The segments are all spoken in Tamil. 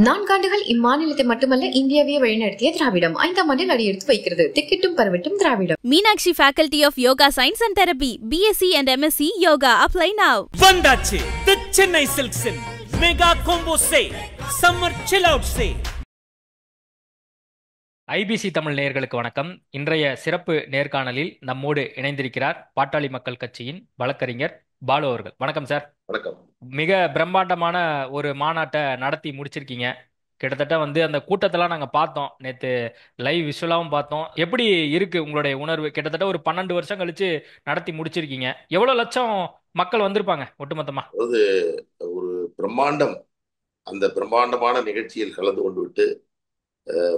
4 ஆண்டுகள் இம்மாநிலத்தை மட்டுமல்ல இந்தியாவையே வழிநடத்திய திராவிடம் 5ஆம் ஆண்டில் அடியெடுத்து வைக்கிறது. திக்கெட்டும் பரவட்டும் திராவிடம். Meenakshi Faculty of Yoga Science and Therapy, BSc and MSc Yoga. Apply now. வந்தாச்சு தி சென்னை சில்க்ஸின் mega combo sale, summer chill out sale. IBC Tamil நேயர்களுக்கு வணக்கம். இன்றைய சிறப்பு நேர்காணலில் நம்மோடு இணைந்திருக்கிறார் பாட்டாளி மக்கள் கட்சியின் வழக்கறிஞர் பாலு அவர்கள். வணக்கம் சார். வணக்கம். மிக பிரம்மாண்டமான ஒரு மாநாட்டை நடத்தி முடிச்சிருக்கீங்க. கிட்டத்தட்ட அந்த கூட்டத்தெல்லாம் நாங்கள் பார்த்தோம், நேற்று லைவ் விஷுவலாகவும் பார்த்தோம். எப்படி இருக்கு உங்களுடைய உணர்வு? கிட்டத்தட்ட ஒரு 12 வருஷம் கழிச்சு நடத்தி முடிச்சிருக்கீங்க. எவ்வளோ லட்சம் மக்கள் வந்திருப்பாங்க ஒட்டுமொத்தமா? அதாவது ஒரு பிரம்மாண்டம், அந்த பிரம்மாண்டமான நிகழ்ச்சியில் கலந்து கொண்டு விட்டு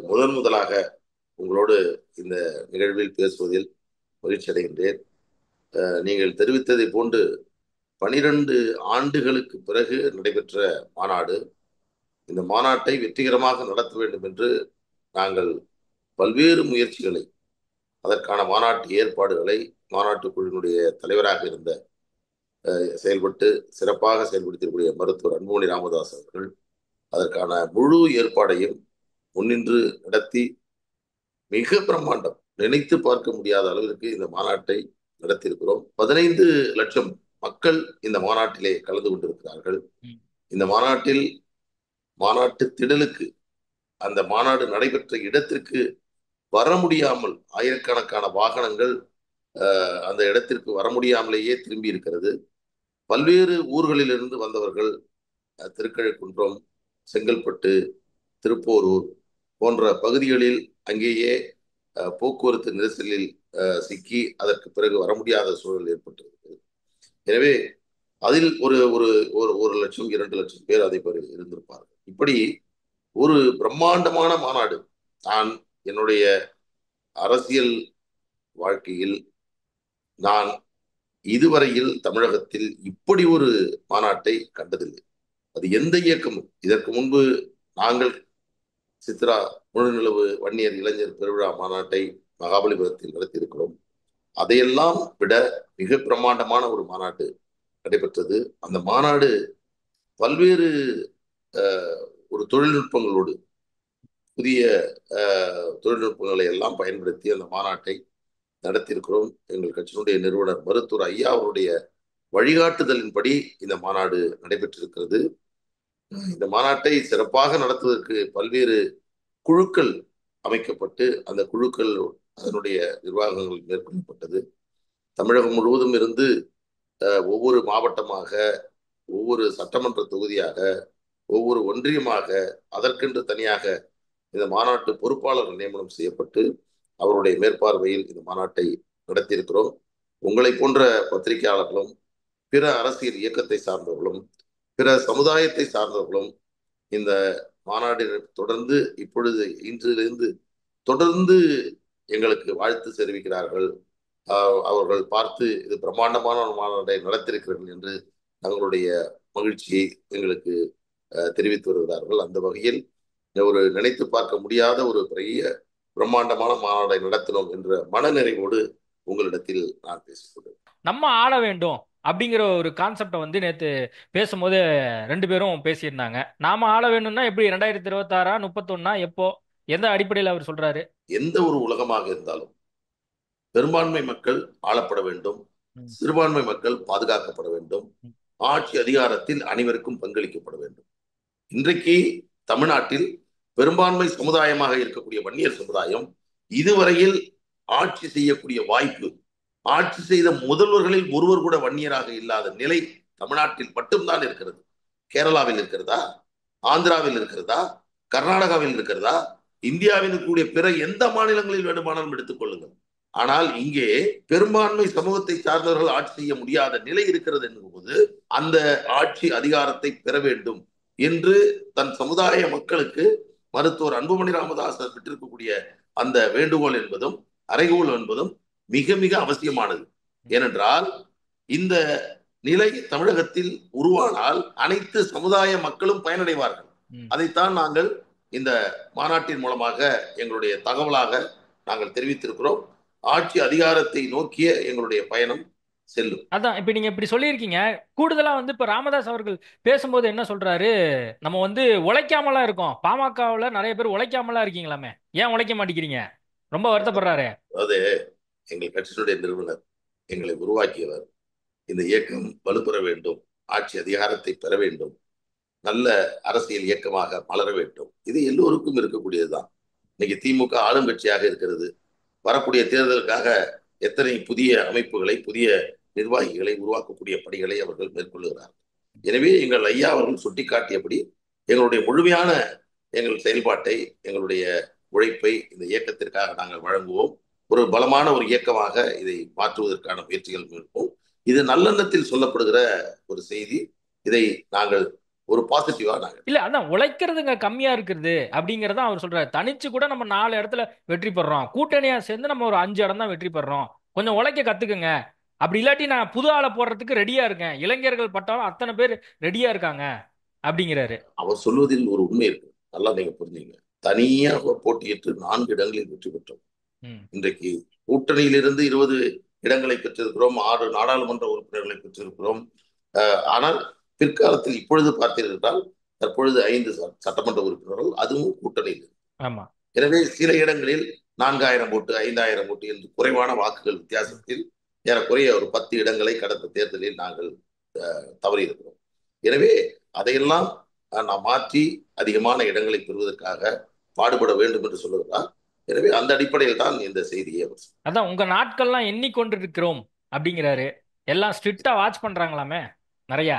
முதலாக உங்களோடு இந்த நிகழ்வில் பேசுவதில் மகிழ்ச்சி அடைகின்றேன். நீங்கள் தெரிவித்ததை போன்று 12 ஆண்டுகளுக்கு பிறகு நடைபெற்ற மாநாடு. இந்த மாநாட்டை வெற்றிகரமாக நடத்த வேண்டும் என்று நாங்கள் பல்வேறு முயற்சிகளை, அதற்கான மாநாட்டு ஏற்பாடுகளை மாநாட்டு குழுவினுடைய தலைவராக இருந்த செயல்பட்டு சிறப்பாக செயல்படுத்தக்கூடிய மருத்துவர் அன்புமணி ராமதாஸ் அவர்கள் அதற்கான முழு ஏற்பாடையும் முன்னின்று நடத்தி மிக பிரம்மாண்டம், நினைத்து பார்க்க முடியாத அளவிற்கு இந்த மாநாட்டை நடத்தியிருக்கிறோம். 15 லட்சம் மக்கள் இந்த மாநாட்டிலே கலந்து கொண்டிருக்கிறார்கள். இந்த மாநாட்டில் மாநாட்டு திடலுக்கு, அந்த மாநாடு நடைபெற்ற இடத்திற்கு வர முடியாமல் ஆயிரக்கணக்கான வாகனங்கள் அந்த இடத்திற்கு வர முடியாமலேயே திரும்பி இருக்கிறது. பல்வேறு ஊர்களிலிருந்து வந்தவர்கள் திருக்கழுக்குன்றம், செங்கல்பட்டு, திருப்போரூர் போன்ற பகுதிகளில் அங்கேயே போக்குவரத்து நெரிசலில் சிக்கி அதற்கு பிறகு வர முடியாத சூழல் ஏற்பட்டிருக்கிறது. எனவே அதில் ஒரு ஒரு ஒரு லட்சம் 2 லட்சம் பேர் அதை இருந்திருப்பார்கள். இப்படி ஒரு பிரம்மாண்டமான மாநாடு. நான் என்னுடைய அரசியல் வாழ்க்கையில் நான் இதுவரையில் தமிழகத்தில் இப்படி ஒரு மாநாட்டை கண்டதில்லை. அது எந்த இயக்கமும். இதற்கு முன்பு நாங்கள் சித்ரா முழுநிலவு வன்னியர் இளைஞர் பெருவிழா மாநாட்டை மகாபலிபுரத்தில் நடத்தியிருக்கிறோம். அதையெல்லாம் விட மிக பிரம்மாண்டமான ஒரு மாநாடு நடைபெற்றது. அந்த மாநாடு பல்வேறு ஒரு தொழில்நுட்பங்களோடு, புதிய தொழில்நுட்பங்களை எல்லாம் பயன்படுத்தி அந்த மாநாட்டை நடத்தியிருக்கிறோம். எங்கள் கட்சியினுடைய நிறுவனர் மருத்துவர் ஐயா அவருடைய வழிகாட்டுதலின்படி இந்த மாநாடு நடைபெற்றிருக்கிறது. இந்த மாநாட்டை சிறப்பாக நடத்துவதற்கு பல்வேறு குழுக்கள் அமைக்கப்பட்டு அந்த குழுக்கள் அதனுடைய நிர்வாகங்கள் மேற்கொள்ளப்பட்டது. தமிழகம் முழுவதும் இருந்து ஒவ்வொரு மாவட்டமாக, ஒவ்வொரு சட்டமன்ற தொகுதியாக, ஒவ்வொரு ஒன்றியமாக அதற்கென்று தனியாக இந்த மாநாட்டு பொறுப்பாளர் நியமனம் செய்யப்பட்டு அவருடைய மேற்பார்வையில் இந்த மாநாட்டை நடத்தியிருக்கிறோம். உங்களை போன்ற பத்திரிகையாளர்களும், பிற அரசியல் இயக்கத்தை சார்ந்தவர்களும், பிற சமுதாயத்தை சார்ந்தவர்களும் இந்த மாநாட்டில் தொடர்ந்து இப்பொழுது இன்றிலிருந்து தொடர்ந்து எங்களுக்கு வாழ்த்து தெரிவிக்கிறார்கள். அவர்கள் பார்த்து இது பிரம்மாண்டமான ஒரு மாநாட்டை நடத்தியிருக்கிறார்கள் என்று தங்களுடைய மகிழ்ச்சியை எங்களுக்கு தெரிவித்து வருகிறார்கள். அந்த வகையில் ஒரு நினைத்து பார்க்க முடியாத ஒரு பெரிய பிரம்மாண்டமான மாநாட்டை நடத்தினோம் என்ற மனநிறைவோடு உங்களிடத்தில் நான் பேசிக்கொண்டேன். நம்ம ஆள வேண்டும் அப்படிங்கிற ஒரு கான்செப்டை நேற்று பேசும்போது 2 பேரும் பேசியிருந்தாங்க. நாம ஆள வேணும்னா எப்படி? 2026 31 எப்போ, எந்த அடிப்படையில் அவர் சொல்றாரு? எந்த ஒரு உலகமாக இருந்தாலும் பெரும்பான்மை மக்கள் ஆளப்பட வேண்டும், சிறுபான்மை மக்கள் பாதுகாக்கப்பட வேண்டும், ஆட்சி அதிகாரத்தில் அனைவருக்கும் பங்களிக்கப்பட வேண்டும். இன்றைக்கு தமிழ்நாட்டில் பெரும்பான்மை சமுதாயமாக இருக்கக்கூடிய வன்னியர் சமுதாயம் இதுவரையில் ஆட்சி செய்யக்கூடிய வாய்ப்பு, ஆட்சி செய்த முதல்வர்களில் ஒருவர் கூட வன்னியராக இல்லாத நிலை தமிழ்நாட்டில் மட்டும்தான் இருக்கிறது. கேரளாவில் இருக்கிறதா? ஆந்திராவில் இருக்கிறதா? கர்நாடகாவில் இருக்கிறதா? இந்தியாவில் இருக்கக்கூடிய பிற எந்த மாநிலங்களில் வேண்டுமானாலும் எடுத்துக் கொள்ளுங்கள். ஆனால் இங்கே பெரும்பான்மை சமூகத்தை சார்ந்தவர்கள் ஆட்சி செய்ய முடியாத நிலை இருக்கிறது என்பது, அந்த ஆட்சி அதிகாரத்தை பெற வேண்டும் என்று தன் சமுதாய மக்களுக்கு மருத்துவர் அன்புமணி ராமதாஸ் விட்டிருக்கக்கூடிய அந்த வேண்டுகோள் என்பதும் அறைகோள் என்பதும் மிக மிக அவசியமானது. ஏனென்றால் இந்த நிலை தமிழகத்தில் உருவானால் அனைத்து சமுதாய மக்களும் பயனடைவார்கள். அதைத்தான் நாங்கள் இந்த மாநாட்டின் மூலமாக எங்களுடைய தகவலாக நாங்கள் தெரிவித்திருக்கிறோம். ஆட்சி அதிகாரத்தை நோக்கிய எங்களுடைய பயணம் செல்லும். அதான் இப்ப நீங்க இப்படி சொல்லியிருக்கீங்க. கூடுதலா வந்து இப்ப ராமதாஸ் அவர்கள் பேசும்போது என்ன சொல்றாரு, நம்ம வந்து உழைக்காமலாம் இருக்கோம். பாமகவுல நிறைய பேர் உழைக்காமலாம் இருக்கீங்களாமே, ஏன் உழைக்க மாட்டேங்கிறீங்க? ரொம்ப வருத்தப்படுறாரு. அதாவது எங்கள் கட்சியினுடைய நிறுவனர், எங்களை உருவாக்கியவர், இந்த இயக்கம் வலுப்பெற வேண்டும், ஆட்சி அதிகாரத்தை பெற வேண்டும், நல்ல அரசியல் இயக்கமாக மலர வேண்டும், இது எல்லோருக்கும் இருக்கக்கூடியதுதான். இன்னைக்கு திமுக ஆளும் கட்சியாக இருக்கிறது. வரக்கூடிய தேர்தலுக்காக எத்தனை புதிய அமைப்புகளை, புதிய நிர்வாகிகளை உருவாக்கக்கூடிய பணிகளை அவர்கள் மேற்கொள்ளுகிறார்கள். எனவே எங்கள் ஐயா அவர்கள் சுட்டிக்காட்டியபடி எங்களுடைய முழுமையான எங்கள் செயல்பாட்டை, எங்களுடைய உழைப்பை இந்த இயக்கத்திற்காக நாங்கள் வழங்குவோம். ஒரு பலமான ஒரு இயக்கமாக இதை மாற்றுவதற்கான முயற்சிகள் இருப்போம். இது நல்லெண்ணத்தில் சொல்லப்படுகிற ஒரு செய்தி. இதை நாங்கள் ஒரு பாசிட்டிவா நாங்கள் இல்ல அதான் உழைக்கிறதுங்க கம்மியா இருக்கிறது அப்படிங்கறத அவர் சொல்றாரு. தனிச்சு கூட நம்ம 4 இடத்துல வெற்றி பெறோம், கூட்டணியா சேர்ந்து நம்ம ஒரு 5 இடம் தான் வெற்றி பெறோம், கொஞ்சம் உழைக்க கத்துக்குங்க. அப்படி இல்லாட்டி நான் புது ஆளை போடுறதுக்கு ரெடியா இருக்கேன், இளைஞர்கள் பட்டாலும் அத்தனை பேர் ரெடியா இருக்காங்க அப்படிங்கிறாரு. அவர் சொல்வதில் ஒரு உண்மை இருக்கு. நல்லா நீங்க புரிஞ்சுங்க. தனியாக போட்டியிட்டு 4 இடங்களில் வெற்றி பெற்றோம். ம். இன்றைக்கு கூட்டணியிலிருந்து 20 இடங்களை பெற்றிருக்கிறோம், 6 நாடாளுமன்ற உறுப்பினர்களை பெற்றிருக்கிறோம். ஆனால் பிற்காலத்தில் இப்பொழுது பார்த்தீர்கள் என்றால் தற்பொழுது 5 சட்டமன்ற உறுப்பினர்கள், அதுவும் கூட்டணியில். ஆமா. எனவே சில இடங்களில் 4000 ஓட்டு, 5000 ஓட்டு என்று குறைவான வாக்குகள் வித்தியாசத்தில் ஏறக்குறைய ஒரு 10 இடங்களை கடந்த தேர்தலில் நாங்கள் தவறியிருக்கிறோம். எனவே அதையெல்லாம் நாம் மாற்றி அதிகமான இடங்களை பெறுவதற்காக பாடுபட வேண்டும் என்று சொல்லுகிறார். எனவே அந்த அடிப்படையில் தான் இந்த செய்தியை அவர் சொன்னார். அதான் உங்க நாட்கள்லாம் எண்ணிக்கொண்டிருக்கிறோம் அப்படிங்கிறாரு. எல்லாம் ஸ்ட்ரிக்டா வாட்ச் பண்றாங்களாமே நிறைய.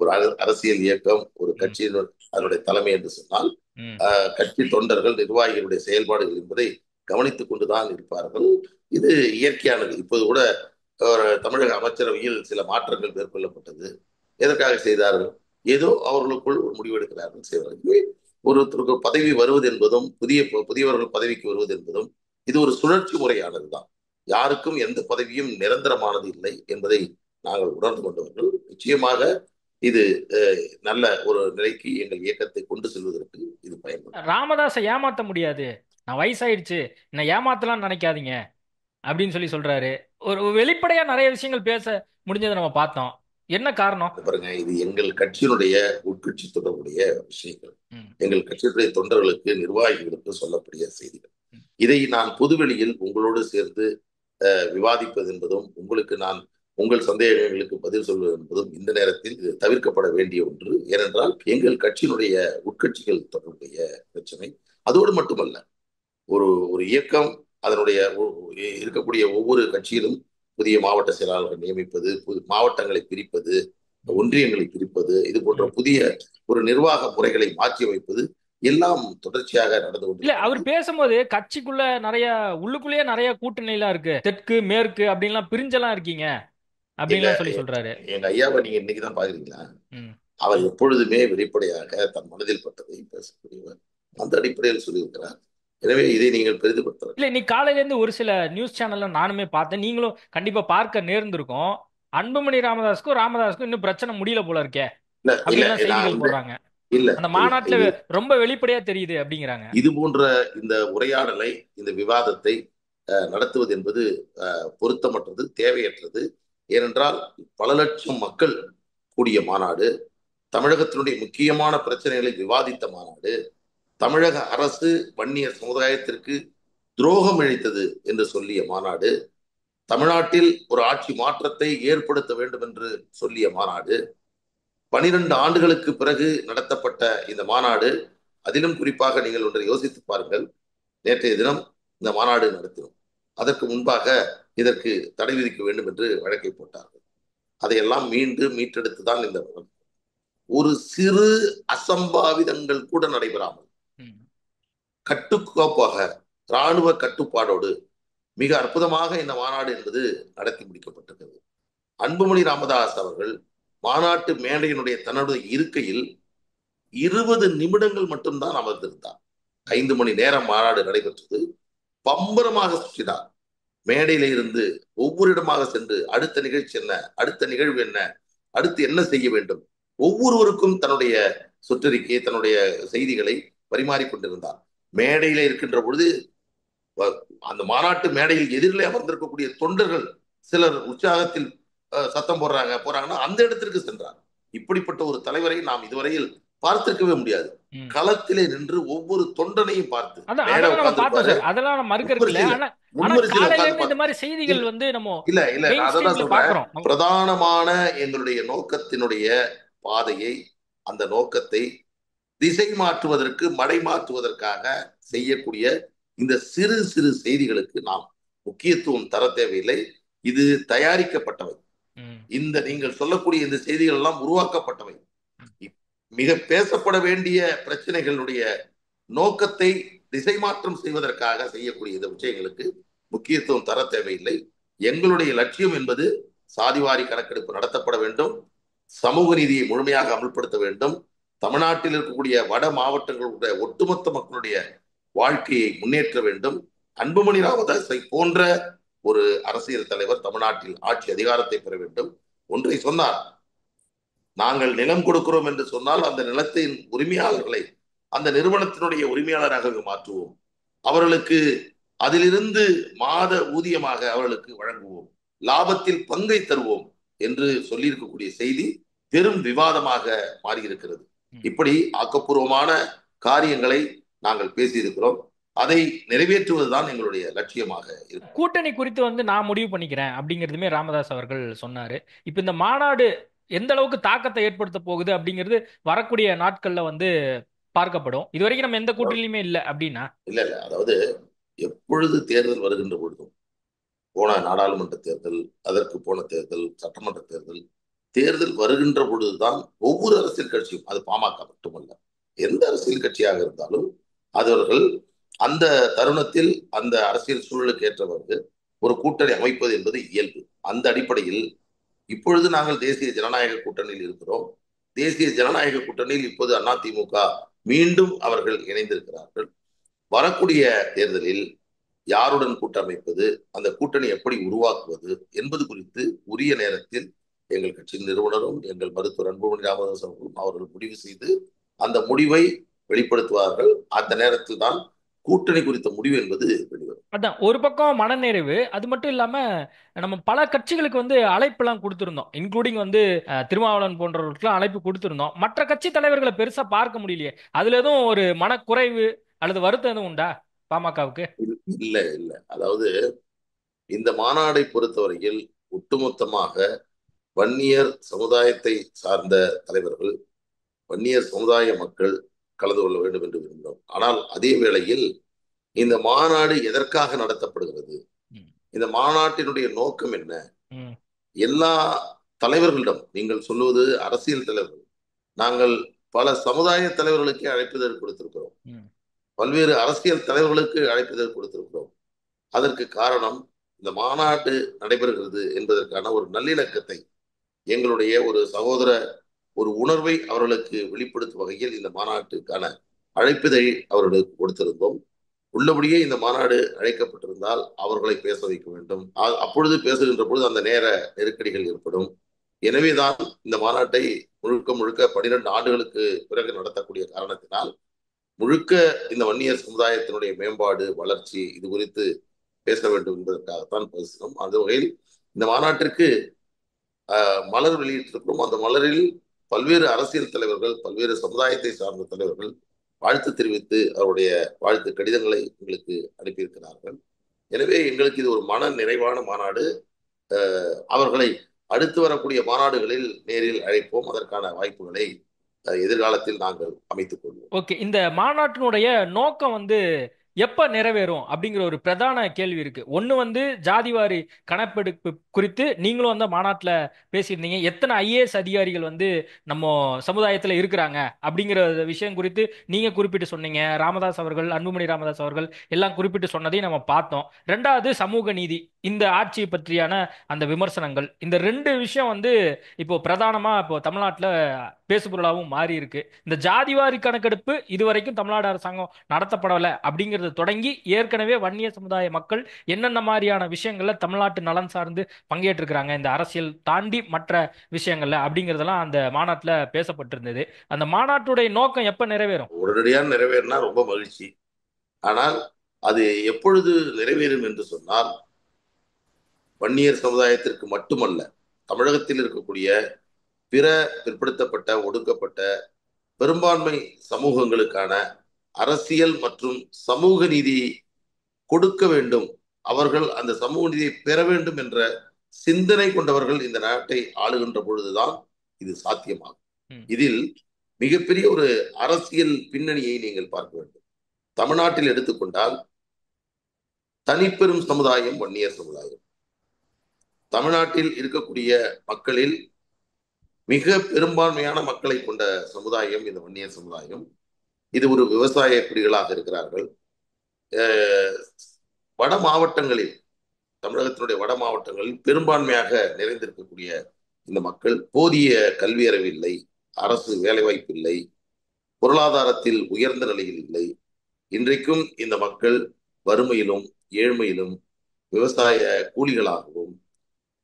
ஒரு அரசியல் இயக்கம், ஒரு கட்சியின் அதனுடைய தலைமை என்று சொன்னால் ம். கட்சி தொண்டர்கள், நிர்வாகிகளுடைய செயல்பாடுகள் என்பதை கவனித்துக் கொண்டுதான் இருப்பார்கள். இது இயற்கையானது. இப்போது கூட தமிழக அமைச்சரவையில் சில மாற்றங்கள் மேற்கொள்ளப்பட்டது. எதற்காக செய்தார்கள்? ஏதோ அவர்களுக்குள் ஒரு முடிவெடுக்கிறார்கள், செய்வார்கள். ஒருத்தருக்கு பதவி வருவது என்பதும், புதியவர்கள் பதவிக்கு வருவது என்பதும் இது ஒரு சுழற்சி முறையானதுதான். யாருக்கும் எந்த பதவியும் நிரந்தரமானது இல்லை என்பதை நாங்கள் உணர்ந்து கொண்டவர்கள். நிச்சயமாக இது நல்ல ஒரு நிலைக்கு எங்கள் இயக்கத்தை கொண்டு செல்வதற்கு இது பயன்படும். ராமதாஸை ஏமாத்த முடியாது, நான் வயசாயிடுச்சு, என்னை ஏமாத்தலாம் நினைக்காதீங்க அப்படின்னு சொல்றாரு. ஒரு வெளிப்படையா நிறைய விஷயங்கள் பேச முடிஞ்சதை நம்ம பார்த்தோம். என்ன காரணம் பாருங்க, இது எங்கள் கட்சியினுடைய உட்கட்சி தொடர்புடைய விஷயங்கள். ம். எங்கள் கட்சியினுடைய தொண்டர்களுக்கு, நிர்வாகிகளுக்கு சொல்லக்கூடிய செய்திகள். இதை நான் பொதுவெளியில் உங்களோடு சேர்ந்து விவாதிப்பது என்பதும், உங்களுக்கு நான் உங்கள் சந்தேகங்களுக்கு பதில் சொல்வது என்பதும் இந்த நேரத்தில் இது தவிர்க்கப்பட வேண்டிய ஒன்று. ஏனென்றால் எங்கள் கட்சியினுடைய உட்கட்சிகள் தொடர்புடைய பிரச்சனை. அதோடு மட்டுமல்ல, ஒரு ஒரு இயக்கம் அதனுடைய இருக்கக்கூடிய ஒவ்வொரு கட்சியிலும் புதிய மாவட்ட செயலாளர்கள் நியமிப்பது, மாவட்டங்களை பிரிப்பது, ஒன்றியங்களை பிரிப்பது, இது போன்ற புதிய ஒரு நிர்வாக முறைகளை மாற்றி அமைப்பது எல்லாம் தொடர்ச்சியாக நடந்து கொண்டு. இல்ல அவர் பேசும்போது கட்சிக்குள்ள நிறைய உள்ளுக்குள்ளேயே நிறைய கூட்டணிலாம் இருக்கு, தெற்கு மேற்கு அப்படின்லாம் பிரிஞ்செல்லாம் இருக்கீங்க அப்படின்லாம் சொல்றாரு. எங்க ஐயாவை நீங்க இன்னைக்குதான் பாக்குறீங்களா? அவர் எப்பொழுதுமே வெளிப்படையாக தன் மனதில் பட்டதை பேசக்கூடியவர். அந்த அடிப்படையில் சொல்லியிருக்கிறார். எனவே இதை நீங்கள் பெரிதுபடுத்தலாம். இல்ல, நீ காலையில இருந்து ஒரு சில நியூஸ் சேனல்ல நானுமே பார்த்தேன், நீங்களும் கண்டிப்பா பார்க்க நேர்ந்திருக்கும். அன்புமணி ராமதாஸுக்கும் இன்னும் பிரச்சனை முடியல போல இருக்கே அப்படின்லாம் செய்திகள் போடுறாங்க. இல்ல, அந்த மாநாட்டுல ரொம்ப வெளிப்படையா தெரியுது அப்படிங்கிறாங்க. இது போன்ற இந்த உரையாடலை, இந்த விவாதத்தை நடத்துவது என்பது பொருத்தமற்றது, தேவையற்றது. ஏனென்றால் பல லட்சம் மக்கள் கூடிய மாநாடு, தமிழகத்தினுடைய முக்கியமான பிரச்சனைகளை விவாதித்த மாநாடு, தமிழக அரசு வன்னியர் சமுதாயத்திற்கு துரோகம் இழைத்தது என்று சொல்லிய மாநாடு, தமிழ்நாட்டில் ஒரு ஆட்சி மாற்றத்தை ஏற்படுத்த வேண்டும் என்று சொல்லிய மாநாடு, 12 ஆண்டுகளுக்கு பிறகு நடத்தப்பட்ட இந்த மாநாடு. அதிலும் குறிப்பாக நீங்கள் ஒன்றை யோசித்து பாருங்கள். நேற்றைய தினம் இந்த மாநாடு நடத்தினோம். அதற்கு முன்பாக இதற்கு தடை விதிக்க வேண்டும் என்று வழக்கை போட்டார்கள். அதையெல்லாம் மீட்டெடுத்துதான் இந்த ஒரு சிறு அசம்பாவிதங்கள் கூட நடைபெறாமல் கட்டுக்கோப்பாக இராணுவ கட்டுப்பாடோடு மிக அற்புதமாக இந்த மாநாடு என்பது நடத்தி முடிக்கப்பட்டது. அன்புமணி ராமதாஸ் அவர்கள் மாநாட்டு மேடையினுடைய தன்னுடைய இருக்கையில் 20 நிமிடங்கள் மட்டும்தான் அமர்ந்திருந்தார். 5 மணி நேரம் மாநாடு நடைபெற்றது. பம்பரமாக சுற்றினார். மேடையில இருந்து ஒவ்வொரு இடமாக சென்று அடுத்த நிகழ்ச்சி என்ன, அடுத்த நிகழ்வு என்ன, அடுத்து என்ன செய்ய வேண்டும், ஒவ்வொருவருக்கும் தன்னுடைய சுற்றறிக்கையை, தன்னுடைய செய்திகளை பரிமாறிக்கொண்டிருந்தார். மேடையில இருக்கின்ற பொழுது வ- அந்த மாநாட்டு மேடையில் எதிரிலே அமர்ந்திருக்கக்கூடிய தொண்டர்கள் சிலர் உற்சாகத்தில் சத்தம் போறாங்கன்னா அந்த இடத்திற்கு சென்றார். இப்படிப்பட்ட ஒரு தலைவரை நாம் இதுவரையில் பார்த்திருக்கவே முடியாது. ம். களத்திலே நின்று ஒவ்வொரு தொண்டனையும் பார்த்து அதான் மேல அதெல்லாம் நம்ம பார்த்தோம் உட்கார்ந்திருப்பாரு. சார். அதெல்லாம் நம்ம மறுக்கறது இல்ல. முன்வரிசையில ஆனா ஆனா முன்வரிசையில காலையில உட்கார்ந்து இருந்து இந்த மாதிரி செய்திகள் இல்ல வந்து நம்ம இல்ல இல்ல மெயின் நான் அதான் ஸ்ட்ரீம்ல சொல்றேன். பாக்குறோம். பிரதானமான எங்களுடைய நோக்கத்தினுடைய பாதையை, அந்த நோக்கத்தை திசை மாற்றுவதற்கு, மடை மாற்றுவதற்காக செய்யக்கூடிய இந்த சிறு சிறு செய்திகளுக்கு நாம் முக்கியத்துவம் தர தேவையில்லை. இது தயாரிக்கப்பட்டவை. ம். இந்த நீங்கள் சொல்லக்கூடிய இந்த செய்திகள் எல்லாம் உருவாக்கப்பட்டவை. மிக பேசப்பட வேண்டிய பிரச்சனைகளுடைய நோக்கத்தை திசை மாற்றம் செய்வதற்காக செய்யக்கூடிய இந்த விஷயங்களுக்கு முக்கியத்துவம் தர தேவையில்லை. எங்களுடைய லட்சியம் என்பது சாதிவாரி கணக்கெடுப்பு நடத்தப்பட வேண்டும், சமூக நீதியை முழுமையாக அமல்படுத்த வேண்டும், தமிழ்நாட்டில் இருக்கக்கூடிய வட மாவட்டங்களுடைய ஒட்டுமொத்த மக்களுடைய வாழ்க்கையை முன்னேற்ற வேண்டும். அன்புமணி ராமதாஸை போன்ற ஒரு அரசியல் தலைவர் தமிழ்நாட்டில் ஆட்சி அதிகாரத்தை பெற வேண்டும். ஒன்றை சொன்னார், நாங்கள் நிலம் கொடுக்கிறோம் என்று சொன்னால் அந்த நிலத்தின் உரிமையாளர்களை அந்த நிறுவனத்தினுடைய உரிமையாளராக மாற்றுவோம், அவர்களுக்கு அதிலிருந்து மாத ஊதியமாக அவர்களுக்கு வழங்குவோம், லாபத்தில் பங்கை தருவோம் என்று சொல்லியிருக்கக்கூடிய செய்தி பெரும் விவாதமாக மாறியிருக்கிறது. இப்படி ஆக்கப்பூர்வமான காரியங்களை நாங்கள் பேசியிருக்கிறோம். அதை நிறைவேற்றுவதுதான் எங்களுடைய லட்சியமாக இருக்கு. கூட்டணி குறித்து வந்து நான் முடிவு பண்ணிக்கிறேன் அப்படிங்கிறதுமே ராமதாஸ் அவர்கள் சொன்னாரு. இப்ப இந்த மாநாடு எந்த அளவுக்கு தாக்கத்தை ஏற்படுத்த போகுது அப்படிங்கிறது வரக்கூடிய நாட்கள்ல வந்து பார்க்கப்படும். இது வரைக்கும் நம்ம எந்த கூட்டணியுமே இல்லை அப்படின்னா. இல்ல இல்ல அதாவது எப்பொழுது தேர்தல் வருகின்ற பொழுதும், போன நாடாளுமன்ற தேர்தல், அதற்கு போன தேர்தல், சட்டமன்ற தேர்தல், தேர்தல் வருகின்ற பொழுதுதான் ஒவ்வொரு அரசியல் கட்சியும், அது பாமக மட்டுமல்ல, எந்த அரசியல் கட்சியாக இருந்தாலும் அவர்கள் அந்த தருணத்தில் அந்த அரசியல் சூழலுக்கு ஏற்றவர்கள் ஒரு கூட்டணி அமைப்பது என்பது இயல்பு. அந்த அடிப்படையில் இப்பொழுது நாங்கள் தேசிய ஜனநாயக கூட்டணியில் இருக்கிறோம். தேசிய ஜனநாயக கூட்டணியில் இப்போது அதிமுக மீண்டும் அவர்கள் இணைந்திருக்கிறார்கள். வரக்கூடிய தேர்தலில் யாருடன் கூட்டமைப்பது, அந்த கூட்டணி எப்படி உருவாக்குவது என்பது குறித்து உரிய நேரத்தில் எங்கள் கட்சியின் நிறுவனரும் எங்கள் மருத்துவர் அன்புமணி ராமதாஸ் அவர்களும் அவர்கள் முடிவு செய்து அந்த முடிவை வெளிப்படுத்துவார்கள். அந்த நேரத்தில் தான் கூட்டணி குறித்த முடிவு என்பது வெளிவரும். அதான் ஒரு பக்கம் மனநிறைவு. அது மட்டும் இல்லாம நம்ம பல கட்சிகளுக்கு வந்து அழைப்பெல்லாம் கொடுத்திருந்தோம், இன்க்ளூடிங் வந்து திருமாவளவன் போன்றவர்களுக்கெல்லாம் அழைப்பு கொடுத்திருந்தோம். மற்ற கட்சி தலைவர்களை பெருசா பார்க்க முடியலையே. அதுல எதுவும் ஒரு மனக்குறைவு அல்லது வருத்தம் எதுவும் உண்டா பாமகவுக்கு? இல்ல இல்ல அதாவது இந்த மாநாடை பொறுத்தவரையில் ஒட்டுமொத்தமாக வன்னியர் சமுதாயத்தை சார்ந்த தலைவர்கள், வன்னியர் சமுதாய மக்கள் கலந்து கொள்ள வேண்டும் என்று விரும்பினோம். ஆனால் அதே வேளையில் இந்த மாநாடு எதற்காக நடத்தப்படுகிறது, இந்த மாநாட்டினுடைய நோக்கம் என்ன, எல்லா தலைவர்களிடம், நீங்கள் சொல்லுவது அரசியல் தலைவர்கள், நாங்கள் பல சமுதாய தலைவர்களுக்கே அழைப்பிதழ் கொடுத்திருக்கிறோம், பல்வேறு அரசியல் தலைவர்களுக்கு அழைப்பிதழ் கொடுத்திருக்கிறோம். அதற்கு காரணம் இந்த மாநாடு நடைபெறுகிறது என்பதற்கான ஒரு நல்லிணக்கத்தை, எங்களுடைய ஒரு சகோதர ஒரு உணர்வை அவர்களுக்கு வெளிப்படுத்தும் வகையில் இந்த மாநாட்டுக்கான அழைப்பிதழை அவர்களுக்கு கொடுத்திருந்தோம். உள்ளபடியே இந்த மாநாடு அழைக்கப்பட்டிருந்தால் அவர்களை பேச வைக்க வேண்டும். அப்பொழுது பேசுகின்ற பொழுது அந்த நேர நெருக்கடிகள் ஏற்படும். எனவேதான் இந்த மாநாட்டை முழுக்க முழுக்க 12 ஆண்டுகளுக்கு பிறகு நடத்தக்கூடிய காரணத்தினால் முழுக்க இந்த வன்னியர் சமுதாயத்தினுடைய மேம்பாடு, வளர்ச்சி, இது குறித்து பேச வேண்டும் என்பதற்காகத்தான் பேசணும். அந்த வகையில் இந்த மாநாட்டிற்கு மலர் வெளியிட்டிருக்கிறோம். அந்த மலரில் பல்வேறு அரசியல் தலைவர்கள், பல்வேறு சமுதாயத்தை சார்ந்த தலைவர்கள் வாழ்த்து தெரிவித்து அவருடைய வாழ்த்து கடிதங்களை எங்களுக்கு அனுப்பியிருக்கிறார்கள். எனவே எங்களுக்கு இது ஒரு மன நிறைவான மாநாடு. அவர்களை அடுத்து வரக்கூடிய மாநாடுகளில் நேரில் அழைப்போம். அதற்கான வாய்ப்புகளை எதிர்காலத்தில் நாங்கள் அமைத்துக் கொள்வோம். ஓகே, இந்த மாநாட்டினுடைய நோக்கம் வந்து எப்ப நிறைவேறும் அப்படிங்கிற ஒரு பிரதான கேள்வி இருக்கு. ஒண்ணு வந்து ஜாதிவாரி கணக்கெடுப்பு குறித்து நீங்களும் வந்து மாநாட்டில் பேசியிருந்தீங்க. எத்தனை ஐஏஎஸ் அதிகாரிகள் வந்து நம்ம சமுதாயத்தில் இருக்கிறாங்க அப்படிங்கிற விஷயம் குறித்து நீங்க குறிப்பிட்டு சொன்னீங்க. ராமதாஸ் அவர்கள், அன்புமணி ராமதாஸ் அவர்கள் எல்லாம் குறிப்பிட்டு சொன்னதையும் நம்ம பார்த்தோம். ரெண்டாவது சமூக நீதி, இந்த ஆட்சியை பற்றியான அந்த விமர்சனங்கள், இந்த ரெண்டு விஷயம் வந்து இப்போ பிரதானமா இப்போ தமிழ்நாட்டில் பேசுபொருளாகவும் மாறி இருக்கு. இந்த ஜாதிவாரி கணக்கெடுப்பு இதுவரைக்கும் தமிழ்நாடு அரசாங்கம் நடத்தப்படலை அப்படிங்கிறது தொடங்கி ஏற்கனவே வன்னிய சமுதாய மக்கள் என்னென்ன மாதிரியான விஷயங்கள்ல தமிழ்நாட்டு நலன் சார்ந்து பங்கேற்றிருக்கிறாங்க, இந்த அரசியல் தாண்டி மற்ற விஷயங்கள்ல அப்படிங்கிறதெல்லாம் அந்த மாநாட்டில் பேசப்பட்டிருந்தது. அந்த மாநாட்டுடைய நோக்கம் எப்ப நிறைவேறும்? உடனடியாக நிறைவேறினா ரொம்ப மகிழ்ச்சி. ஆனால் அது எப்பொழுது நிறைவேறும் என்று சொன்னால், வன்னியர் சமுதாயத்திற்கு மட்டுமல்ல, தமிழகத்தில் இருக்கக்கூடிய பிற பிற்படுத்தப்பட்ட, ஒடுக்கப்பட்ட பெரும்பான்மை சமூகங்களுக்கான அரசியல் மற்றும் சமூக நீதி கொடுக்க வேண்டும், அவர்கள் அந்த சமூக நீதியை பெற வேண்டும் என்ற சிந்தனை கொண்டவர்கள் இந்த நாட்டை ஆளுகின்ற பொழுதுதான் இது சாத்தியமாகும். இதில் மிகப்பெரிய ஒரு அரசியல் பின்னணியை நீங்கள் பார்க்க வேண்டும். தமிழ்நாட்டில் எடுத்துக்கொண்டால் தனிப்பெரும் சமுதாயம் வன்னியர் சமுதாயம். தமிழ்நாட்டில் இருக்கக்கூடிய மக்களில் மிக பெரும்பான்மையான மக்களை கொண்ட சமுதாயம் இந்த வன்னியர் சமுதாயம். இது ஒரு விவசாய குடிகளாக இருக்கிறார்கள். வட மாவட்டங்களில், தமிழகத்தினுடைய வட மாவட்டங்களில் பெரும்பான்மையாக நிறைந்திருக்கக்கூடிய இந்த மக்கள் போதிய கல்வி அறிவு இல்லை, அரசு வேலைவாய்ப்பு இல்லை, பொருளாதாரத்தில் உயர்ந்த நிலையில் இல்லை. இன்றைக்கும் இந்த மக்கள் வறுமையிலும் ஏழ்மையிலும் விவசாய கூலிகளாகவும்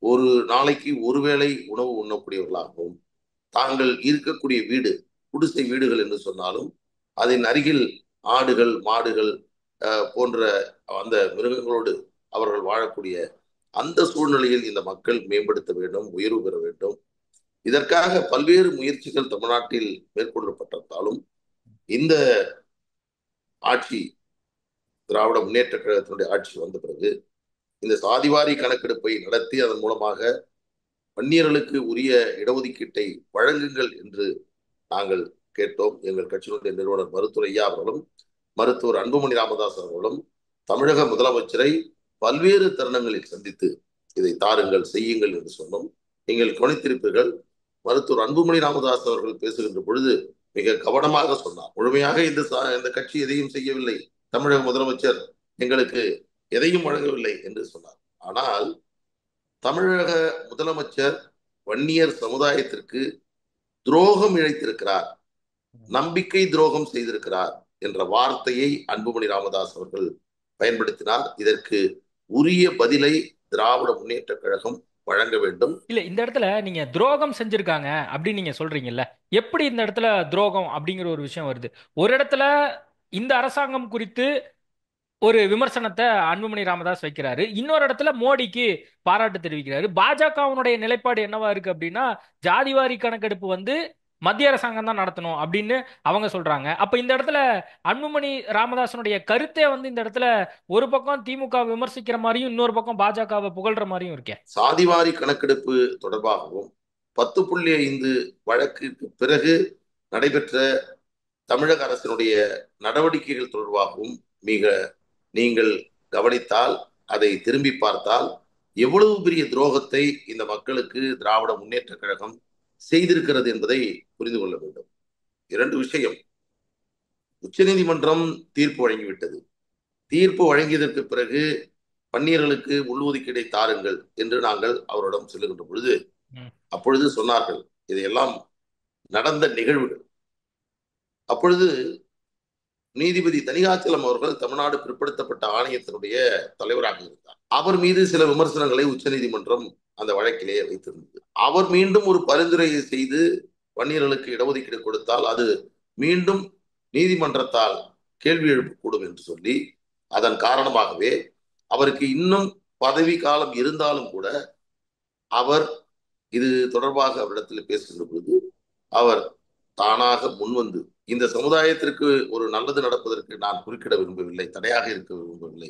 ஒரு நாளைக்கு ஒருவேளை உணவு உண்ணக்கூடியவர்களாகவும், தாங்கள் இருக்கக்கூடிய வீடு குடிசை வீடுகள் என்று சொன்னாலும் அதன் அருகில் ஆடுகள் மாடுகள் போன்ற அந்த மிருகங்களோடு அவர்கள் வாழக்கூடிய அந்த சூழ்நிலையில் இந்த மக்கள் மேம்படுத்த வேண்டும், உயர்வு பெற வேண்டும். இதற்காக பல்வேறு முயற்சிகள் தமிழ்நாட்டில் மேற்கொள்ளப்பட்டிருந்தாலும் இந்த ஆட்சி, திராவிட முன்னேற்ற கழகத்தினுடைய ஆட்சி வந்த பிறகு இந்த சாதிவாரி கணக்கெடுப்பை நடத்தி அதன் மூலமாக வன்னியர்களுக்கு உரிய இடஒதுக்கீட்டை வழங்குங்கள் என்று நாங்கள் கேட்டோம். எங்கள் கட்சியினுடைய நிறுவனர் மருத்துவர் ஐயா அவர்களும் மருத்துவர் அன்புமணி ராமதாஸ் அவர்களும் தமிழக முதலமைச்சரை பல்வேறு தருணங்களில் சந்தித்து இதை தாருங்கள், செய்யுங்கள் என்று சொன்னோம். நீங்கள் கவனித்திருப்பீர்கள், மருத்துவர் அன்புமணி ராமதாஸ் அவர்கள் பேசுகின்ற பொழுது மிக கவனமாக சொன்னார். முழுமையாக இந்த கட்சி எதையும் செய்யவில்லை, தமிழக முதலமைச்சர் எங்களுக்கு எதையும் வழங்கவில்லை என்று சொன்னார். ஆனால் தமிழக முதலமைச்சர் வன்னியர் சமுதாயத்திற்கு துரோகம் இழைத்திருக்கிறார், நம்பிக்கை துரோகம் செய்திருக்கிறார் என்ற வார்த்தையை அன்புமணி ராமதாஸ் அவர்கள் பயன்படுத்தினார். இதற்கு உரிய பதிலை திராவிட முன்னேற்ற கழகம் வழங்க வேண்டும். இல்ல, இந்த இடத்துல நீங்க துரோகம் செஞ்சிருக்காங்க அப்படின்னு நீங்க சொல்றீங்கல்ல, எப்படி இந்த இடத்துல துரோகம் அப்படிங்கிற ஒரு விஷயம் வருது? ஒரு இடத்துல இந்த அரசாங்கம் குறித்து ஒரு விமர்சனத்தை அன்புமணி ராமதாஸ் வைக்கிறாரு, இன்னொரு இடத்துல மோடிக்கு பாராட்டு தெரிவிக்கிறாரு. பாஜகவினுடைய நிலைப்பாடு என்னவா இருக்கு அப்படின்னா, ஜாதிவாரி கணக்கெடுப்பு வந்து மத்திய அரசாங்கம் தான் நடத்தணும் அப்படின்னு அவங்க சொல்றாங்க. அப்ப இந்த இடத்துல அன்புமணி ராமதாசனுடைய கருத்தே வந்து இந்த இடத்துல ஒரு பக்கம் திமுக விமர்சிக்கிற மாதிரியும் இன்னொரு பக்கம் பாஜகவை புகழ்ற மாதிரியும் இருக்கேன். சாதிவாரி கணக்கெடுப்பு தொடர்பாகவும் 10.5 வழக்குக்கு பிறகு நடைபெற்ற தமிழக அரசினுடைய நடவடிக்கைகள் தொடர்பாகவும் நீங்கள் கவனித்தால், அதை திரும்பி பார்த்தால் எவ்வளவு பெரிய துரோகத்தை இந்த மக்களுக்கு திராவிட முன்னேற்ற கழகம் செய்திருக்கிறது என்பதை புரிந்து கொள்ள வேண்டும். 2 விஷயம். உச்சநீதிமன்றம் தீர்ப்பு வழங்கிவிட்டது. தீர்ப்பு வழங்கியதற்கு பிறகு வன்னியர்களுக்கு உள்ஒதுக்கீடை தாருங்கள் என்று நாங்கள் அவரிடம் செல்லுகின்ற பொழுது அப்பொழுது சொன்னார்கள், இதையெல்லாம் நடந்த நிகழ்வுகள். அப்பொழுது நீதிபதி தணிகாச்சலம் அவர்கள் தமிழ்நாடு பிற்படுத்தப்பட்ட ஆணையத்தினுடைய தலைவராக இருந்தார். அவர் மீது சில விமர்சனங்களை உச்சநீதிமன்றம் அந்த வழக்கிலேயே வைத்திருந்தது. அவர் மீண்டும் ஒரு பரிந்துரையை செய்து வன்னியர்களுக்கு இடஒதுக்கீடு கொடுத்தால் அது மீண்டும் நீதிமன்றத்தால் கேள்வி எழுப்பக்கூடும் என்று சொல்லி, அதன் காரணமாகவே அவருக்கு இன்னும் பதவி காலம் இருந்தாலும் கூட அவர் இது தொடர்பாக அவரிடத்தில் பேசுகின்ற பொழுது அவர் தானாக முன்வந்து இந்த சமுதாயத்திற்கு ஒரு நல்லது நடப்பதற்கு நான் குறுக்கிட விரும்பவில்லை, தடையாக இருக்க விரும்பவில்லை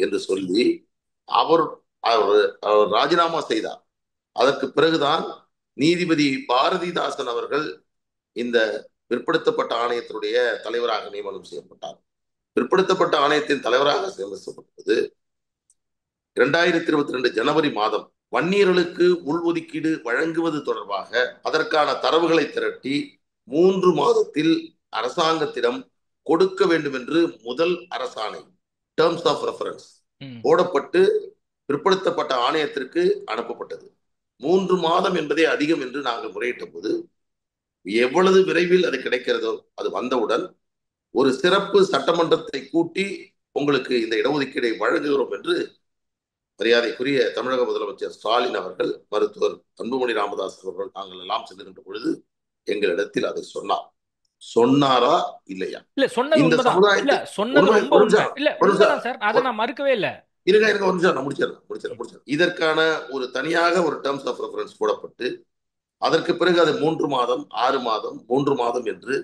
என்று சொல்லி அவர் ராஜினாமா செய்தார். அதற்கு பிறகுதான் நீதிபதி பாரதிதாசன் அவர்கள் இந்த பிற்படுத்தப்பட்ட ஆணையத்தினுடைய தலைவராக நியமனம் செய்யப்பட்டார். பிற்படுத்தப்பட்ட ஆணையத்தின் தலைவராக நியமிக்கப்பட்டது 2022 ஜனவரி மாதம். வன்னியர்களுக்கு உள்ஒதுக்கீடு வழங்குவது தொடர்பாக அதற்கான தரவுகளை திரட்டி 3 மாதத்தில் அரசாங்கத்திடம் கொடுக்க வேண்டும் என்று முதல் அரசாணை, டேர்ம்ஸ் ஆஃப் ரெஃபரன்ஸ் போடப்பட்டு பிற்படுத்தப்பட்ட ஆணையத்திற்கு அனுப்பப்பட்டது. 3 மாதம் என்பதே அதிகம் என்று நாங்கள் முறையிட்ட போது, எவ்வளவு விரைவில் அது கிடைக்கிறதோ அது வந்தவுடன் ஒரு சிறப்பு சட்டமன்றத்தை கூட்டி உங்களுக்கு இந்த இடஒதுக்கீடை வழங்குகிறோம் என்று மரியாதைக்குரிய தமிழக முதலமைச்சர் ஸ்டாலின் அவர்கள், மருத்துவர் அன்புமணி ராமதாஸ் அவர்கள் நாங்கள் எல்லாம் செல்லுகின்ற பொழுது எங்களிடத்தில் அதை சொன்னார். சொன்னாரா இல்லையா? இல்ல சொன்னது இந்த உண்மைதான். இல்ல சமுதாயத்தை சொன்னது ஒரு ரொம்ப ஒரு உண்மை. நிமிஷம் இல்ல ஒரு நிமிஷம் உண்மைதான் சார். அதை நான் மறுக்கவே இல்ல. இருங்க ஒரு நிமிஷம், நான் முடிச்சிடறேன். ஒரு தனியாக ஒரு டேர்ம்ஸ் ஆஃப் ரெஃபரன்ஸ் போடப்பட்டு அதற்கு பிறகு அது 3 மாதம் 6 மாதம் 3 மாதம் என்று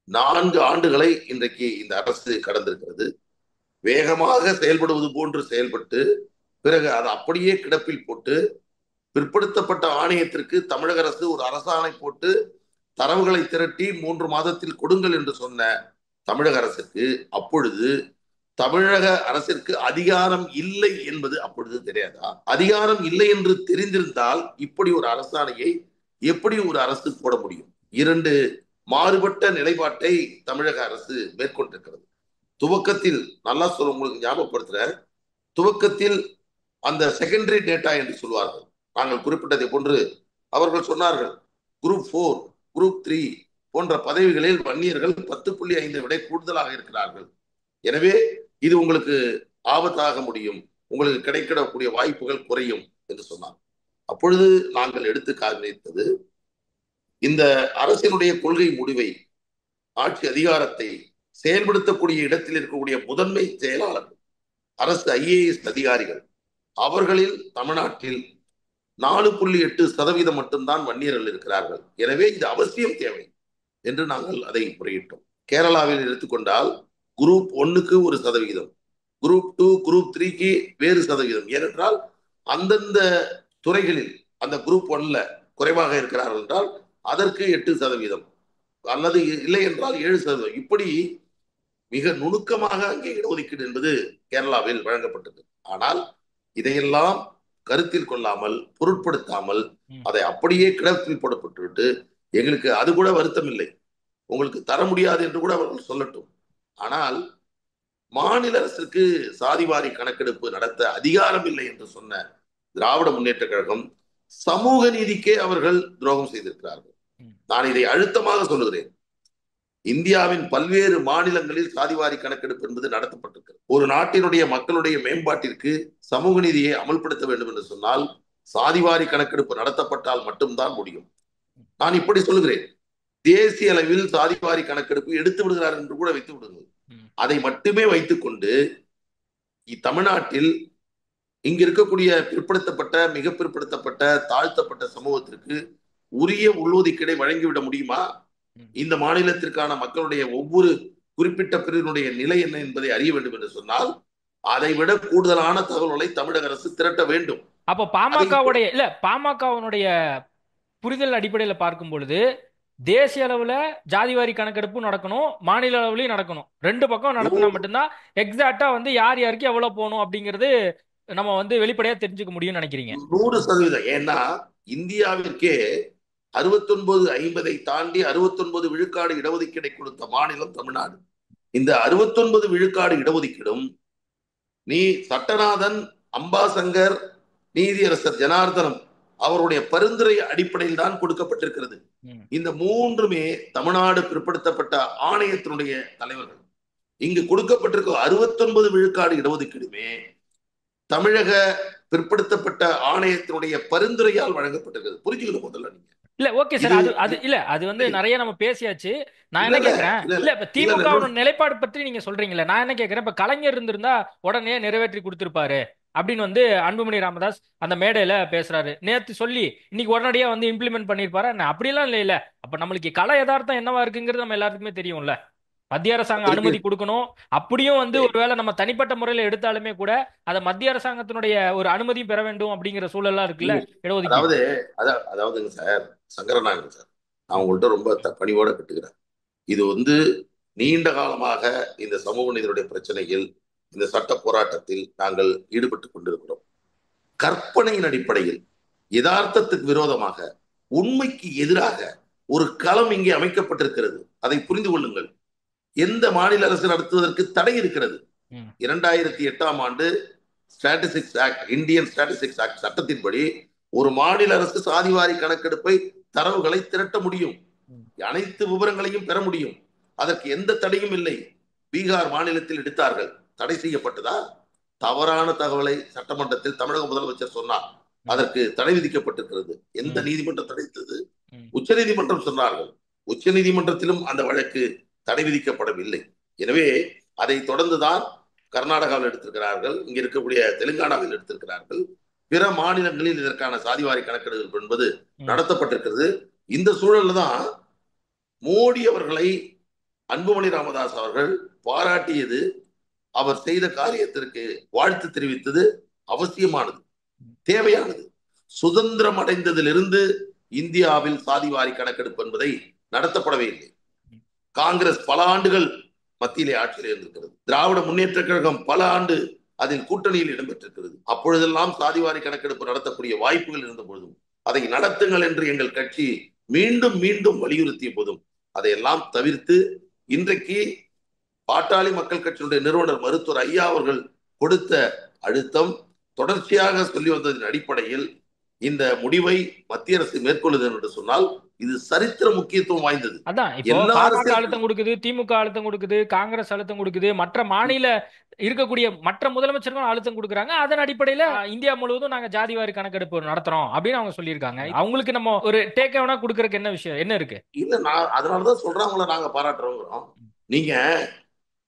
4 ஆண்டுகளை இன்றைக்கு இந்த அரசு கடந்திருக்கிறது. வேகமாக செயல்படுவது போன்று செயல்பட்டு பிறகு அதை அப்படியே கிடப்பில் போட்டு பிற்படுத்தப்பட்ட ஆணையத்திற்கு தமிழக அரசு ஒரு அரசாணை போட்டு தரவுகளை திரட்டி 3 மாதத்தில் கொடுங்கள் என்று சொன்ன தமிழக அரசுக்கு அப்பொழுது தமிழக அரசிற்கு அதிகாரம் இல்லை என்பது அப்பொழுது தெரியாதா? அதிகாரம் இல்லை என்று தெரிந்திருந்தால் இப்படி ஒரு அரசாணையை எப்படி ஒரு அரசு போட முடியும்? 2 மாறுபட்ட நிலைப்பாட்டை தமிழக அரசு மேற்கொண்டிருக்கிறது. துவக்கத்தில் நல்லா சொல்ல உங்களுக்கு ஞாபகப்படுத்துறேன். துவக்கத்தில் அந்த செகண்டரி டேட்டா என்று சொல்வார்கள். நாங்கள் குறிப்பிட்டதை போன்று அவர்கள் சொன்னார்கள், குரூப் 4 குரூப் 3 போன்ற பதவிகளில் வன்னியர்கள் 10.5 விட கூடுதலாக இருக்கிறார்கள். எனவே இது உங்களுக்கு ஆபத்தாக முடியும், உங்களுக்கு கிடைக்கக்கூடிய வாய்ப்புகள் குறையும் என்று சொன்னார். அப்பொழுது நாங்கள் எடுத்து காண்பித்தது, இந்த அரசினுடைய கொள்கை முடிவை, ஆட்சி அதிகாரத்தை செயல்படுத்தக்கூடிய இடத்தில் இருக்கக்கூடிய முதன்மை செயலாளர்கள், அரசு IAS அதிகாரிகள், அவர்களில் தமிழ்நாட்டில் 4.8% மட்டும்தான் வன்னியர்கள் இருக்கிறார்கள். எனவே இது அவசியம் தேவை என்று நாங்கள் அதை முறையிட்டோம். கேரளாவில் எடுத்துக்கொண்டால் குரூப் 1க்கு 1%, குரூப் 2 குரூப் 3க்கு வேறு சதவீதம். ஏனென்றால் அந்தந்த துறைகளில் அந்த குரூப் 1ல குறைவாக இருக்கிறார்கள் என்றால் அதற்கு 8% அல்லது இல்லை என்றால் 7%. இப்படி மிக நுணுக்கமாக அங்கே இடஒதுக்கீடு என்பது கேரளாவில் வழங்கப்பட்டது. ஆனால் இதையெல்லாம் கருத்தில் கொள்ளாமல், பொருட்படுத்தாமல் அதை அப்படியே கிடப்பில் போடப்பட்டுவிட்டு, எங்களுக்கு அது கூட வருத்தம் இல்லை, உங்களுக்கு தர முடியாது என்று கூட அவர்கள் சொல்லட்டும், ஆனால் மாநில அரசுக்கு சாதிவாரி கணக்கெடுப்பு நடத்த அதிகாரம் இல்லை என்று சொன்ன திராவிட முன்னேற்ற கழகம் சமூக நீதிக்கே அவர்கள் துரோகம் செய்திருக்கிறார்கள். நான் இதை அழுத்தமாக சொல்லுகிறேன். இந்தியாவின் பல்வேறு மாநிலங்களில் சாதிவாரி கணக்கெடுப்பு என்பது நடத்தப்பட்டிருக்கிறது. ஒரு நாட்டினுடைய மக்களுடைய மேம்பாட்டிற்கு சமூக நீதியை அமல்படுத்த வேண்டும் என்று சொன்னால் சாதிவாரி கணக்கெடுப்பு நடத்தப்பட்டால் மட்டும்தான் முடியும். நான் இப்படி சொல்லுகிறேன், தேசிய அளவில் சாதிவாரி கணக்கெடுப்பு எடுத்து விடுகிறார் என்று கூட வைத்து விடுங்கள். அதை மட்டுமே வைத்துக் கொண்டு தமிழ்நாட்டில் இங்கு இருக்கக்கூடிய பிற்படுத்தப்பட்ட, மிக பிற்படுத்தப்பட்ட, தாழ்த்தப்பட்ட சமூகத்திற்கு உரிய உள்ஒதுக்கீடை வழங்கிவிட முடியுமா? இந்த மாநிலத்திற்கான மக்களுடைய ஒவ்வொரு குறிப்பிட்ட பிரிவினுடைய நிலை என்ன என்பதை அறிய வேண்டும் என்று சொன்னால் அதை விட கூடுதலான தகவல்களை தமிழக அரசு திரட்ட வேண்டும். அப்போ பாமகவுடைய புரிதல் அடிப்படையில் பார்க்கும் பொழுது தேசிய அளவுல ஜாதிவாரி கணக்கெடுப்பு நடக்கணும், மாநில அளவுலயும் நடக்கணும். 2 பக்கம் நடத்தினா மட்டும்தான் எக்ஸாக்டா யார் யாருக்கு எவ்வளவு போகணும் அப்படிங்கிறது நம்ம வெளிப்படையா தெரிஞ்சுக்க முடியும்னு நினைக்கிறீங்க? 100%. ஏன்னா இந்தியாவிற்கே 69-50 தாண்டி 69 விழுக்காடு இடஒதுக்கீடை கொடுத்த மாநிலம் தமிழ்நாடு. இந்த 69 விழுக்காடு இடஒதுக்கீடும் நீ சட்டநாதன், அம்பாசங்கர், நீதியரசர் ஜனார்தனம் அவருடைய பரிந்துரை அடிப்படையில் தான் கொடுக்கப்பட்டிருக்கிறது. இந்த 3மே தமிழ்நாடு பிற்படுத்தப்பட்ட ஆணையத்தினுடைய தலைவர்கள். இங்கு கொடுக்கப்பட்டிருக்க 69 விழுக்காடு இடஒதுக்கீடுமே தமிழக பிற்படுத்தப்பட்ட ஆணையத்தினுடைய பரிந்துரையால் வழங்கப்பட்டிருக்கிறது. புரிஞ்சுக்கணும் முதல்ல நீங்க. இல்ல ஓகே சார், அது நிறைய நம்ம பேசியாச்சு. நான் என்ன கேக்குறேன், இப்ப திமுக நிலைப்பாடு பற்றி நீங்க சொல்றீங்களே, நான் என்ன கேக்குறேன், இப்ப கலைஞர் இருந்திருந்தா உடனே நிறைவேற்றி கொடுத்திருப்பாரு அப்படின்னு அன்புமணி ராமதாஸ் அந்த மேடையில பேசுறாரு. நேத்து சொல்லி இன்னைக்கு உடனடியா இம்ப்ளிமெண்ட் பண்ணிருப்பாரு. அப்படியெல்லாம் இல்ல. அப்ப நம்மளுக்கு கலை யதார்த்தம் என்னவா இருக்குங்கிறது நம்ம எல்லாருக்குமே தெரியும்ல. மத்திய அரசாங்கம் அனுமதி கொடுக்கணும். அப்படியும் ஒருவேளை நம்ம தனிப்பட்ட முறையில எடுத்தாலுமே கூட அதை மத்திய அரசாங்கத்தினுடைய ஒரு அனுமதியும் பெற வேண்டும் அப்படிங்கிற சூழல்லாம் இருக்குல்ல இடஒதுக்கீடு. அதாவதுங்க சார், சங்கரநாயகன் சார், நான் உங்கள்கிட்ட ரொம்ப பணிவோட கட்டுக்கிறேன். இது நீண்ட காலமாக இந்த சமூக நீதியுடைய பிரச்சனையில், இந்த சட்ட போராட்டத்தில் நாங்கள் ஈடுபட்டு கொண்டிருக்கிறோம். கற்பனையின் அடிப்படையில், யதார்த்தத்துக்கு விரோதமாக, உண்மைக்கு எதிராக ஒரு களம் இங்கே அமைக்கப்பட்டிருக்கிறது. அதை புரிந்து கொள்ளுங்கள். எந்த மாநில அரசு நடத்துவதற்கு தடை இருக்கிறது? 2008ஆம் ஆண்டு statistics act, Indian statistics act சட்டத்தின்படி ஒரு மாநில அரசு சாதிவாரி கணக்கெடுப்பை தரவுகளை திரட்ட முடியும், அனைத்து விவரங்களையும் பெற முடியும். அதற்கு எந்த தடையும் இல்லை. பீகார் மாநிலத்தில் எடுத்தார்கள், தடை செய்யப்பட்டதா? தவறான தகவலை சட்டமன்றத்தில் தமிழக முதலமைச்சர் சொன்னார், அதற்கு தடை விதிக்கப்பட்டிருக்கிறது. எந்த நீதிமன்றம் தடைத்தது? உச்ச நீதிமன்றம் சொன்னார்கள். உச்சநீதிமன்றத்திலும் அந்த வழக்கு தடை விதிக்கப்படவில்லை. எனவே அதை தொடர்ந்துதான் கர்நாடகாவில் எடுத்திருக்கிறார்கள், இங்க இருக்கக்கூடிய தெலுங்கானாவில் எடுத்திருக்கிறார்கள், பிற மாநிலங்களில் இதற்கான சாதிவாரி கணக்கெடுப்பு என்பது நடத்தப்பட்டிருக்கிறது. இந்த சூழல்ல தான் மோடி அவர்களை அன்புமணி ராமதாஸ் அவர்கள் பாராட்டியது, அவர் செய்த காரியத்திற்கு வாழ்த்து தெரிவித்தது அவசியமானது, தேவையானது. சுதந்திரம் அடைந்ததிலிருந்து இந்தியாவில் சாதிவாரி கணக்கெடுப்பு என்பதை நடத்தப்படவே இல்லை. காங்கிரஸ் பல ஆண்டுகள் மத்தியிலே ஆட்சியில் இருந்திருக்கிறது. திராவிட முன்னேற்ற கழகம் பல ஆண்டு அதில் கூட்டணியில் இடம்பெற்றிருக்கிறது. அப்பொழுதெல்லாம் சாதிவாரி கணக்கெடுப்பு நடத்தக்கூடிய வாய்ப்புகள் இருந்த பொழுதும் அதை நடத்துங்கள் என்று எங்கள் கட்சி மீண்டும் மீண்டும் வலியுறுத்திய போதும் அதையெல்லாம் தவிர்த்து இன்றைக்கு பாட்டாளி மக்கள் கட்சியினுடைய நிறுவனர் மருத்துவர் ஐயா அவர்கள் கொடுத்த அழுத்தம், தொடர்ச்சியாக சொல்லி வந்ததின் அடிப்படையில் இந்த முடிவை மத்திய அரசு மேற்கொள்ளுது என்று சொன்னால் இது சரித்திர முக்கியத்துவம் வாய்ந்தது. அதான் இப்போ பாஜக அழுத்தம் கொடுக்குது, திமுக அழுத்தம் கொடுக்குது, காங்கிரஸ் அழுத்தம் கொடுக்குது, மற்ற மாநில இருக்கக்கூடிய மற்ற முதலமைச்சர்கள் அழுத்தம் கொடுக்குறாங்க. அதன் அடிப்படையில இந்தியா முழுவதும் நாங்க ஜாதிவாரி கணக்கெடுப்பு நடத்துறோம் அப்படின்னு அவங்க சொல்லியிருக்காங்க. அவங்களுக்கு நம்ம ஒரு டேக் ஆவனா கொடுக்கறதுக்கு என்ன விஷயம் என்ன இருக்கு? இல்ல, நான் அதனாலதான் சொல்றேன் அவங்கள நாங்க பாராட்டுறோங்கிறோம். நீங்க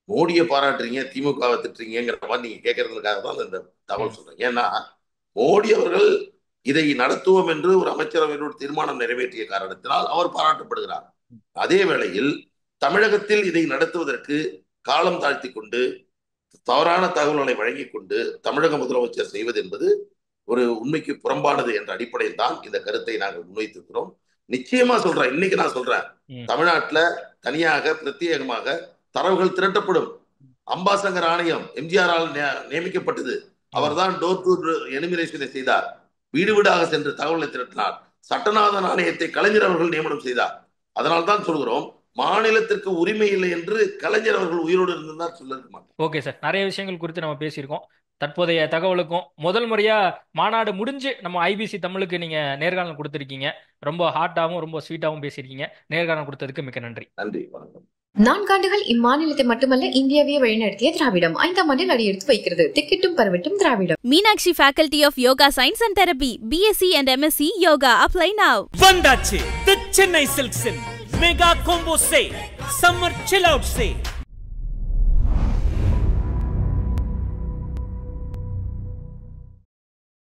மோடியை பாராட்டுறீங்க, திமுகவை திட்டுறீங்கிற மாதிரி நீங்க கேட்கறதுக்காக தான் இந்த தகவல் சொல்றேன். ஏன்னா மோடி அவர்கள் இதை நடத்துவோம் என்று ஒரு அமைச்சரவையோட தீர்மானம் நிறைவேற்றிய காரணத்தினால் அவர் பாராட்டப்படுகிறார். அதே வேளையில் தமிழகத்தில் இதை நடத்துவதற்கு காலம் தாழ்த்தி கொண்டு தவறான தகவல்களை வழங்கி கொண்டு தமிழக முதலமைச்சர் செய்வது என்பது ஒரு உண்மைக்கு புறம்பானது என்ற அடிப்படையில் தான் இந்த கருத்தை நாங்கள் முன்வைத்திருக்கிறோம். நிச்சயமா சொல்றேன், இன்னைக்கு நான் சொல்றேன், தமிழ்நாட்டுல தனியாக பிரத்யேகமாக தரவுகள் திரட்டப்படும். அம்பாசங்கர் ஆணையம் எம்ஜிஆரால் நியமிக்கப்பட்டது. அவர்தான் டோர் டு எனிமினேஷனை செய்தார், வீடு வீடாக சென்று தகவலை திரட்டினார். சட்டநாதன் ஆணையத்தை கலைஞர் அவர்கள் நியமனம் செய்தார். அதனால்தான் சொல்கிறோம், மாநிலத்திற்கு உரிமை இல்லை என்று கலைஞர் அவர்கள் உயிரோடு இருந்தார் சொல்லிருக்க மாட்டோம். ஓகே சார், நிறைய விஷயங்கள் குறித்து நம்ம பேசியிருக்கோம். தற்போதைய தகவலுக்கும் முதல் முறையா மாநாடு முடிஞ்சு நம்ம ஐபிசி தமிழுக்கு நீங்க நேர்காணல் கொடுத்திருக்கீங்க. ரொம்ப ஹார்ட்டாகவும் ரொம்ப ஸ்வீட்டாகவும் பேசியிருக்கீங்க. நேர்காணல் கொடுத்ததுக்கு மிக்க நன்றி. நன்றி, வணக்கம். 4 ஆண்டுகள் இம்மாநிலத்தை மட்டுமல்ல இந்தியாவையே வழிநடத்திய திராவிடம் 5ஆம் ஆண்டில் அடியெடுத்து வைக்கிறது. திக்கெட்டும் பரவட்டும் திராவிடம். Meenakshi Faculty of Yoga Science and Therapy, BSc and MSc Yoga. Apply now. வந்தாச்சு தி சென்னை சில்க்ஸின் mega combo sale, summer chill out sale.